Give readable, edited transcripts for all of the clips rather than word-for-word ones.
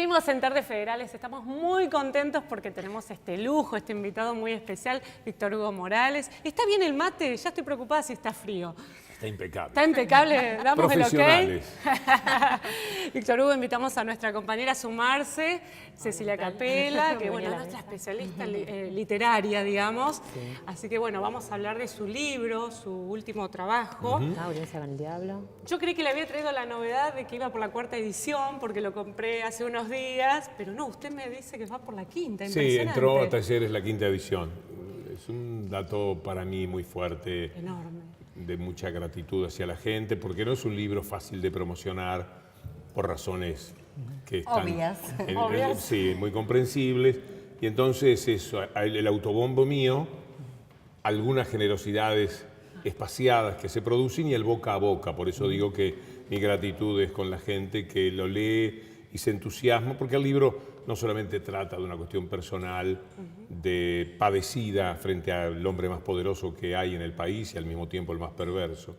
Seguimos en Tardes Federales, estamos muy contentos porque tenemos este lujo, este invitado muy especial, Víctor Hugo Morales. ¿Está bien el mate? Ya estoy preocupada si está frío. Está impecable. Está impecable, damos el ok. Víctor Hugo, invitamos a nuestra compañera a sumarse, Cecilia Capela, que bueno, es nuestra especialista literaria, digamos. Sí. Así que bueno, vamos a hablar de su libro, su último trabajo. Audiencia con el Diablo. Yo creí que le había traído la novedad de que iba por la 4ª edición, porque lo compré hace unos días, pero no, usted me dice que va por la 5ª. Sí, entró a talleres la 5ª edición. Es un dato para mí muy fuerte. Enorme. De mucha gratitud hacia la gente, porque no es un libro fácil de promocionar por razones que están obvias. Sí, muy comprensibles. Y entonces eso, el autobombo mío, algunas generosidades espaciadas que se producen y el boca a boca. Por eso digo que mi gratitud es con la gente que lo lee y se entusiasma, porque el libro no solamente trata de una cuestión personal, de padecida frente al hombre más poderoso que hay en el país y al mismo tiempo el más perverso.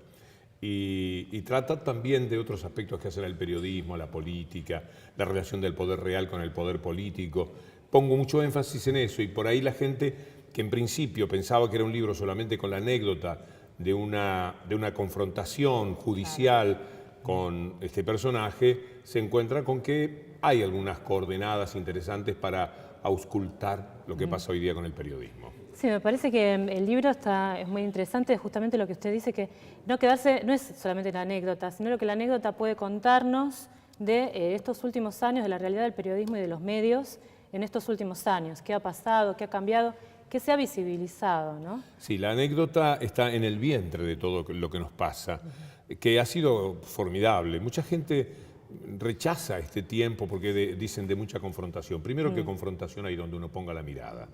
Y trata también de otros aspectos que hacen el periodismo, la política, la relación del poder real con el poder político. Pongo mucho énfasis en eso y por ahí la gente que en principio pensaba que era un libro solamente con la anécdota de una confrontación judicial con este personaje, se encuentra con que hay algunas coordenadas interesantes para auscultar lo que pasa hoy día con el periodismo. Sí, me parece que el libro es muy interesante, justamente lo que usted dice, que no es solamente la anécdota, sino lo que la anécdota puede contarnos de estos últimos años, de la realidad del periodismo y de los medios en estos últimos años. ¿Qué ha pasado? ¿Qué ha cambiado? ¿Qué se ha visibilizado? ¿No? Sí, la anécdota está en el vientre de todo lo que nos pasa, que ha sido formidable. Mucha gente rechaza este tiempo porque dicen de mucha confrontación. Primero que confrontación hay donde uno ponga la mirada.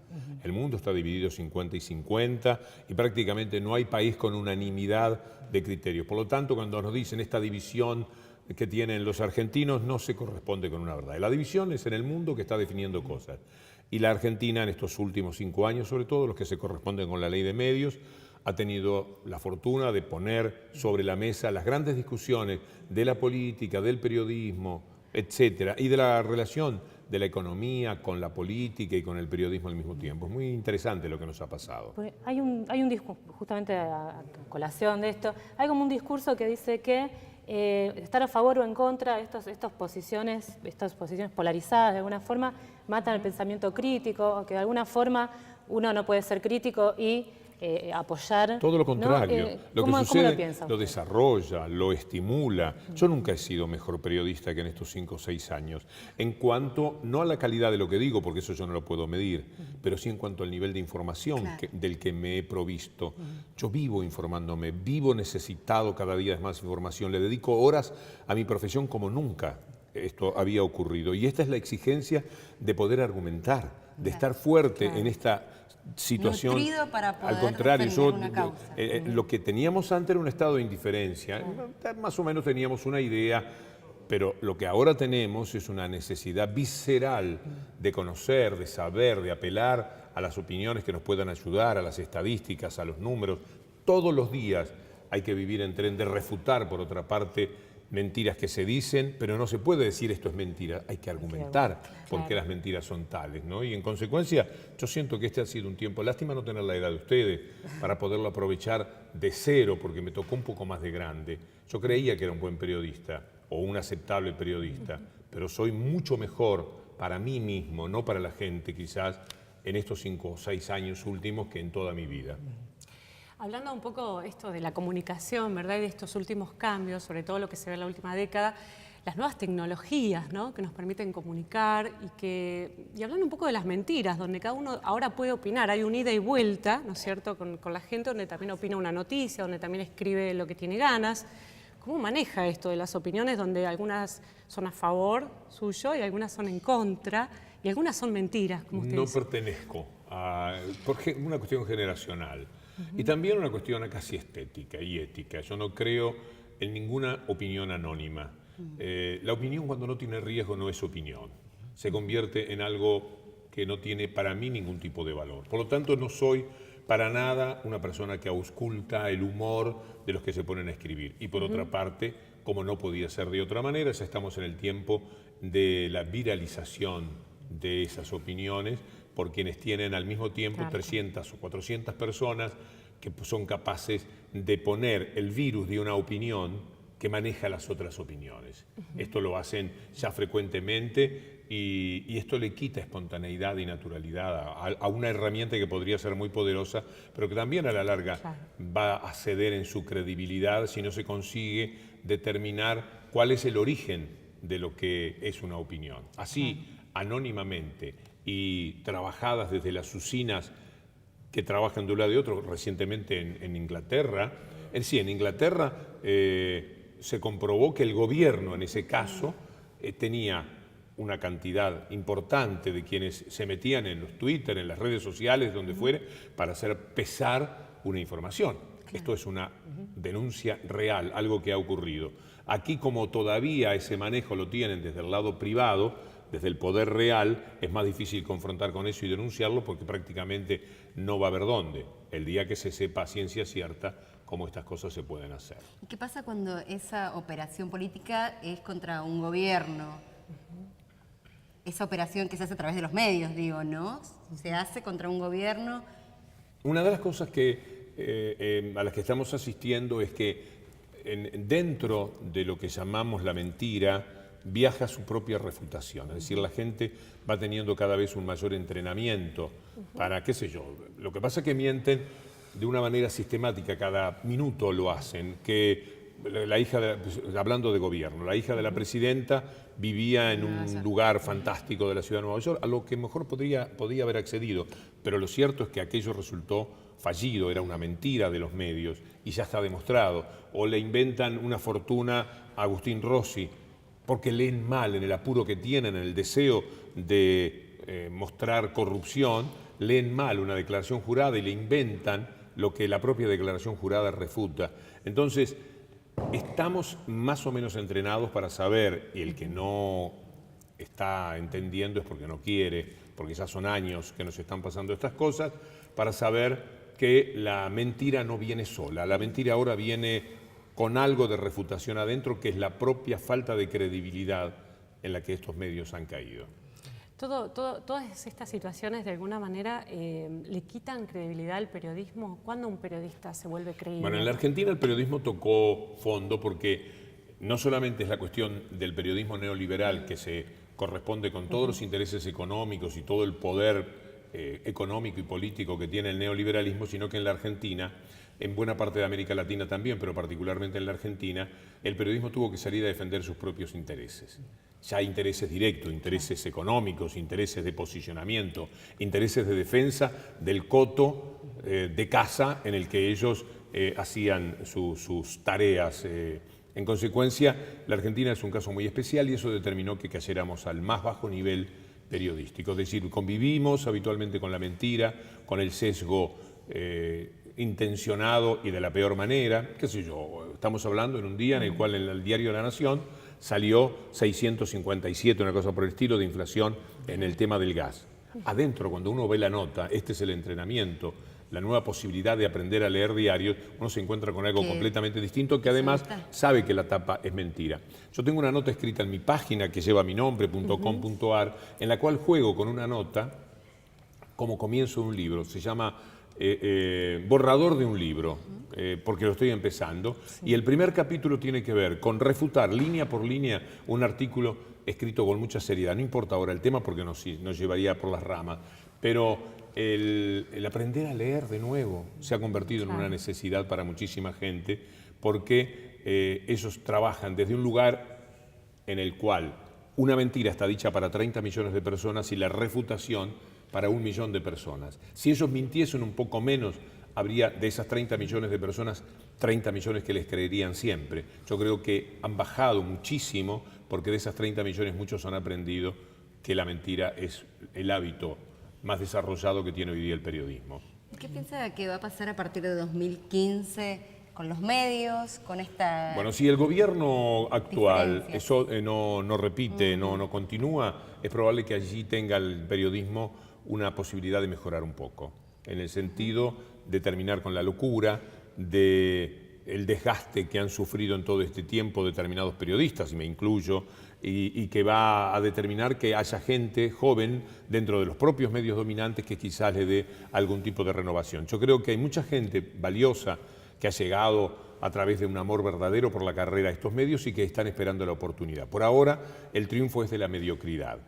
El mundo está dividido 50 y 50 y prácticamente no hay país con unanimidad de criterios. Por lo tanto, cuando nos dicen esta división que tienen los argentinos no se corresponde con una verdad. La división es en el mundo que está definiendo cosas. Y la Argentina en estos últimos 5 años, sobre todo los que se corresponden con la ley de medios, ha tenido la fortuna de poner sobre la mesa las grandes discusiones de la política, del periodismo, etcétera, y de la relación de la economía con la política y con el periodismo al mismo tiempo. Es muy interesante lo que nos ha pasado. Pues hay un discurso, justamente a colación de esto, hay como un discurso que dice que estar a favor o en contra de estas posiciones polarizadas de alguna forma matan el pensamiento crítico, o que de alguna forma uno no puede ser crítico y apoyar. Todo lo contrario. ¿no? Lo que sucede lo desarrolla, lo estimula. Yo nunca he sido mejor periodista que en estos 5 o 6 años. En cuanto, no a la calidad de lo que digo, porque eso yo no lo puedo medir, pero sí en cuanto al nivel de información del que me he provisto. Yo vivo informándome, vivo necesitado cada día de más información. Le dedico horas a mi profesión como nunca esto había ocurrido. Y esta es la exigencia de poder argumentar, de estar fuerte en esta situación. Para poder al contrario, una causa. Lo que teníamos antes era un estado de indiferencia. Más o menos teníamos una idea, pero lo que ahora tenemos es una necesidad visceral de conocer, de saber, de apelar a las opiniones que nos puedan ayudar, a las estadísticas, a los números. Todos los días hay que vivir en tren de refutar, por otra parte, mentiras que se dicen, pero no se puede decir esto es mentira, hay que argumentar por qué las mentiras son tales, ¿no? Y en consecuencia, yo siento que este ha sido un tiempo, lástima no tener la edad de ustedes, para poderlo aprovechar de cero, porque me tocó un poco más de grande. Yo creía que era un buen periodista, o un aceptable periodista, pero soy mucho mejor para mí mismo, no para la gente quizás, en estos 5 o 6 años últimos que en toda mi vida. Hablando un poco esto de la comunicación, ¿verdad? Y de estos últimos cambios, sobre todo lo que se ve en la última década, las nuevas tecnologías, ¿no? Que nos permiten comunicar y hablando un poco de las mentiras, donde cada uno ahora puede opinar, hay un ida y vuelta, ¿no es cierto?, con la gente, donde también opina una noticia, donde también escribe lo que tiene ganas. ¿Cómo maneja esto de las opiniones, donde algunas son a favor suyo y algunas son en contra y algunas son mentiras, como usted dice? Pertenezco a una cuestión generacional. Y también una cuestión casi estética y ética. Yo no creo en ninguna opinión anónima. La opinión cuando no tiene riesgo no es opinión. Se convierte en algo que no tiene para mí ningún tipo de valor. Por lo tanto, no soy para nada una persona que ausculta el humor de los que se ponen a escribir. Y por otra parte, como no podía ser de otra manera, ya estamos en el tiempo de la viralización de esas opiniones por quienes tienen al mismo tiempo 300 o 400 personas que son capaces de poner el virus de una opinión que maneja las otras opiniones. Esto lo hacen ya frecuentemente y esto le quita espontaneidad y naturalidad a una herramienta que podría ser muy poderosa, pero que también a la larga va a ceder en su credibilidad si no se consigue determinar cuál es el origen de lo que es una opinión. Así, anónimamente y trabajadas desde las usinas que trabajan de un lado y otro, recientemente en Inglaterra. En Inglaterra se comprobó que el gobierno en ese caso tenía una cantidad importante de quienes se metían en los Twitter, en las redes sociales, donde fuere, para hacer pesar una información. Esto es una denuncia real, algo que ha ocurrido. Aquí, como todavía ese manejo lo tienen desde el lado privado, desde el poder real, es más difícil confrontar con eso y denunciarlo porque prácticamente no va a haber dónde. El día que se sepa a ciencia cierta cómo estas cosas se pueden hacer. ¿Y qué pasa cuando esa operación política es contra un gobierno? Esa operación que se hace a través de los medios, digo, ¿no? Se hace contra un gobierno. Una de las cosas a las que estamos asistiendo es que dentro de lo que llamamos la mentira, viaja su propia refutación. Es decir, la gente va teniendo cada vez un mayor entrenamiento para, qué sé yo. Lo que pasa es que mienten de una manera sistemática, cada minuto lo hacen, que la hija, hablando de gobierno, la hija de la presidenta vivía en un lugar fantástico de la ciudad de Nueva York, a lo que mejor podía haber accedido, pero lo cierto es que aquello resultó fallido, era una mentira de los medios y ya está demostrado. O le inventan una fortuna a Agustín Rossi, porque leen mal, en el apuro que tienen, en el deseo de mostrar corrupción, leen mal una declaración jurada y le inventan lo que la propia declaración jurada refuta. Entonces, estamos más o menos entrenados para saber, y el que no está entendiendo es porque no quiere, porque ya son años que nos están pasando estas cosas, para saber que la mentira no viene sola. La mentira ahora viene con algo de refutación adentro, que es la propia falta de credibilidad en la que estos medios han caído. Todas estas situaciones de alguna manera le quitan credibilidad al periodismo. ¿Cuándo un periodista se vuelve creíble? Bueno, en la Argentina el periodismo tocó fondo porque no solamente es la cuestión del periodismo neoliberal que se corresponde con todos los intereses económicos y todo el poder económico y político que tiene el neoliberalismo, sino que en la Argentina, en buena parte de América Latina también, pero particularmente en la Argentina, el periodismo tuvo que salir a defender sus propios intereses. Ya intereses directos, intereses económicos, intereses de posicionamiento, intereses de defensa del coto de casa en el que ellos hacían sus tareas. En consecuencia, la Argentina es un caso muy especial y eso determinó que cayéramos al más bajo nivel periodístico. Es decir, convivimos habitualmente con la mentira, con el sesgo intencionado y de la peor manera. Qué sé yo, estamos hablando en un día en el cual en el diario La Nación salió 657, una cosa por el estilo, de inflación en el tema del gas. Adentro, cuando uno ve la nota, este es el entrenamiento, la nueva posibilidad de aprender a leer diarios, uno se encuentra con algo completamente distinto que además sabe que la tapa es mentira. Yo tengo una nota escrita en mi página que lleva mi nombre, .com.ar, en la cual juego con una nota como comienzo de un libro. Se llama borrador de un libro, porque lo estoy empezando. Y el primer capítulo tiene que ver con refutar línea por línea un artículo escrito con mucha seriedad. No importa ahora el tema porque nos llevaría por las ramas, pero el aprender a leer de nuevo se ha convertido en una necesidad para muchísima gente porque ellos trabajan desde un lugar en el cual una mentira está dicha para 30 millones de personas y la refutación para 1 millón de personas. Si ellos mintiesen un poco menos, habría de esas 30 millones de personas, 30 millones que les creerían siempre. Yo creo que han bajado muchísimo porque de esas 30 millones muchos han aprendido que la mentira es el hábito más desarrollado que tiene hoy día el periodismo. ¿Qué piensa que va a pasar a partir de 2015 con los medios, con esta... Bueno, si el gobierno actual eso no repite, no continúa, es probable que allí tenga el periodismo una posibilidad de mejorar un poco, en el sentido de terminar con la locura, de el desgaste que han sufrido en todo este tiempo determinados periodistas, y me incluyo, y que va a determinar que haya gente joven dentro de los propios medios dominantes que quizás le dé algún tipo de renovación. Yo creo que hay mucha gente valiosa que ha llegado a través de un amor verdadero por la carrera a estos medios y que están esperando la oportunidad. Por ahora, el triunfo es de la mediocridad,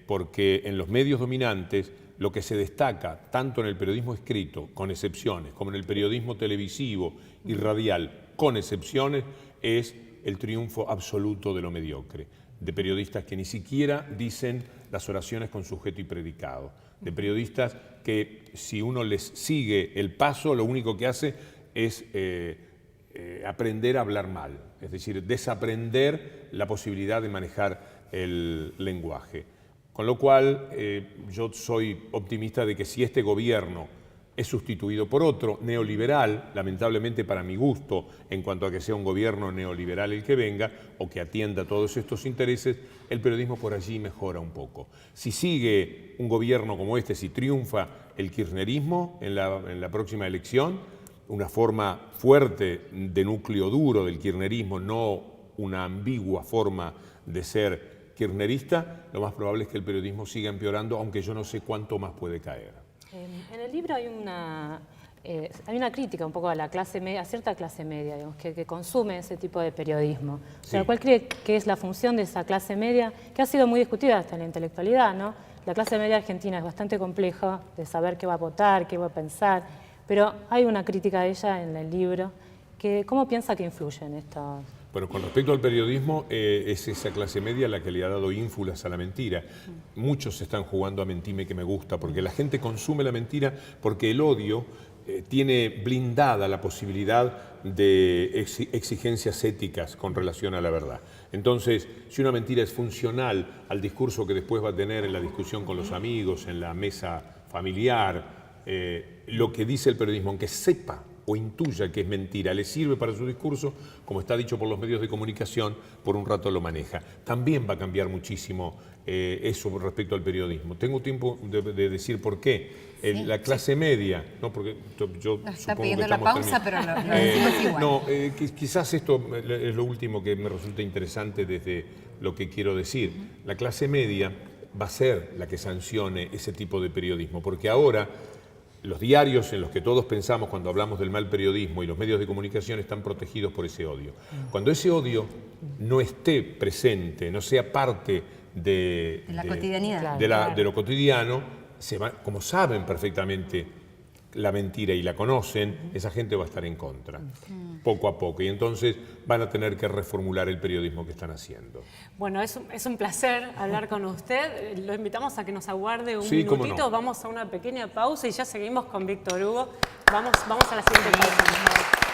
porque en los medios dominantes lo que se destaca, tanto en el periodismo escrito, con excepciones, como en el periodismo televisivo y radial, con excepciones, es el triunfo absoluto de lo mediocre, de periodistas que ni siquiera dicen las oraciones con sujeto y predicado, de periodistas que si uno les sigue el paso, lo único que hace es aprender a hablar mal, es decir, desaprender la posibilidad de manejar el lenguaje. Con lo cual, yo soy optimista de que si este gobierno es sustituido por otro, neoliberal, lamentablemente para mi gusto, en cuanto a que sea un gobierno neoliberal el que venga, o que atienda todos estos intereses, el periodismo por allí mejora un poco. Si sigue un gobierno como este, si triunfa el kirchnerismo en la próxima elección, una forma fuerte de núcleo duro del kirchnerismo, no una ambigua forma de ser kirchnerista, lo más probable es que el periodismo siga empeorando, aunque yo no sé cuánto más puede caer. En el libro hay una crítica un poco a la clase media, a cierta clase media, digamos, que consume ese tipo de periodismo. Sí. O sea, ¿cuál cree que es la función de esa clase media? Que ha sido muy discutida hasta en la intelectualidad, ¿no? La clase media argentina es bastante compleja de saber qué va a votar, qué va a pensar, pero hay una crítica de ella en el libro. ¿Cómo piensa que influyen estos? Bueno, con respecto al periodismo, es esa clase media la que le ha dado ínfulas a la mentira. Muchos se están jugando a mentirme que me gusta, porque la gente consume la mentira porque el odio tiene blindada la posibilidad de exigencias éticas con relación a la verdad. Entonces, si una mentira es funcional al discurso que después va a tener en la discusión con los amigos, en la mesa familiar, lo que dice el periodismo, aunque sepa o intuya que es mentira, le sirve para su discurso, como está dicho por los medios de comunicación, por un rato lo maneja. También va a cambiar muchísimo eso respecto al periodismo. Tengo tiempo de decir por qué. La clase media, ¿no? Porque yo está supongo pidiendo que la pausa, pero lo decimos igual. No, quizás esto es lo último que me resulta interesante desde lo que quiero decir. La clase media va a ser la que sancione ese tipo de periodismo, porque ahora los diarios en los que todos pensamos cuando hablamos del mal periodismo y los medios de comunicación están protegidos por ese odio. Cuando ese odio no esté presente, no sea parte de la cotidianidad, de lo cotidiano, como saben perfectamente la mentira y la conocen, esa gente va a estar en contra, poco a poco. Y entonces van a tener que reformular el periodismo que están haciendo. Bueno, es un placer hablar con usted. Lo invitamos a que nos aguarde un Sí, cómo minutito. no. Vamos a una pequeña pausa y ya seguimos con Víctor Hugo. Vamos a la siguiente pausa.